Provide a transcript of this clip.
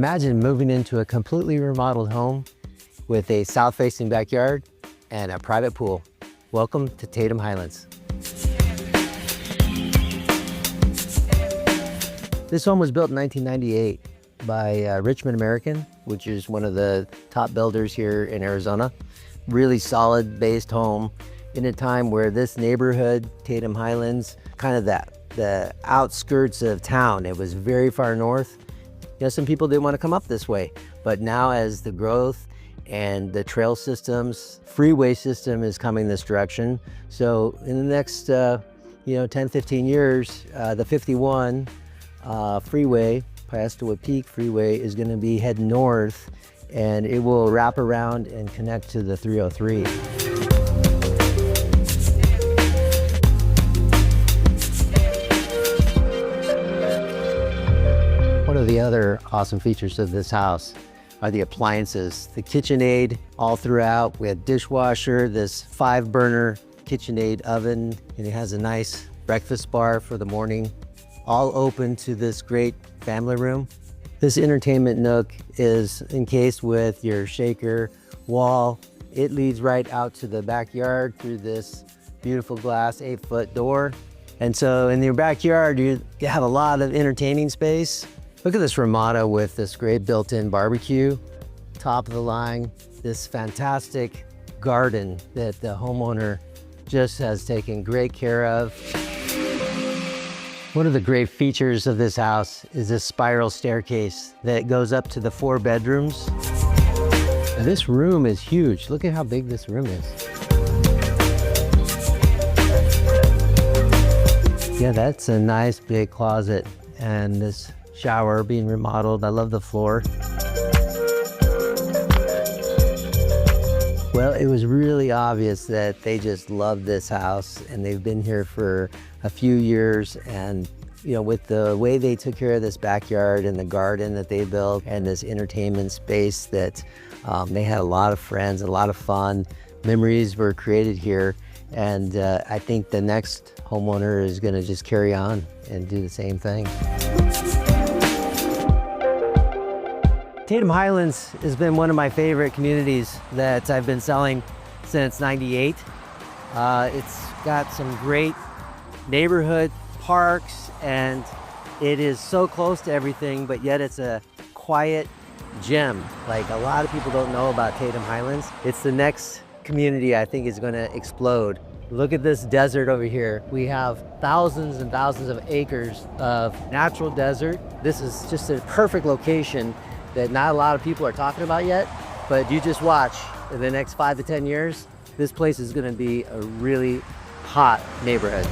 Imagine moving into a completely remodeled home with a south-facing backyard and a private pool. Welcome to Tatum Highlands. This home was built in 1998 by Richmond American, which is one of the top builders here in Arizona. Really solid based home in a time where this neighborhood, Tatum Highlands, kind of the outskirts of town. It was very far north. You know, some people didn't want to come up this way, but now as the growth and the trail systems, freeway system is coming this direction. So in the next 10, 15 years, the 51 freeway, Pastawa Peak Freeway, is going to be heading north, and it will wrap around and connect to the 303. One of the other awesome features of this house are the appliances. The KitchenAid all throughout. We have dishwasher, this 5-burner KitchenAid oven, and it has a nice breakfast bar for the morning, all open to this great family room. This entertainment nook is encased with your shaker wall. It leads right out to the backyard through this beautiful glass 8-foot door. And so in your backyard, you have a lot of entertaining space. Look at this Ramada with this great built-in barbecue, top of the line, this fantastic garden that the homeowner just has taken great care of. One of the great features of this house is this spiral staircase that goes up to the 4 bedrooms. And this room is huge. Look at how big this room is. Yeah, that's a nice big closet, and this shower being remodeled. I love the floor. Well, it was really obvious that they just love this house, and they've been here for a few years. And you know, with the way they took care of this backyard and the garden that they built and this entertainment space, that they had a lot of friends, a lot of fun. Memories were created here. And I think the next homeowner is gonna just carry on and do the same thing. Tatum Highlands has been one of my favorite communities that I've been selling since '98. It's got some great neighborhood parks, and it is so close to everything, but yet it's a quiet gem. Like, a lot of people don't know about Tatum Highlands. It's the next community I think is going to explode. Look at this desert over here. We have thousands and thousands of acres of natural desert. This is just a perfect location that not a lot of people are talking about yet, but you just watch. In the next 5 to 10 years, this place is gonna be a really hot neighborhood.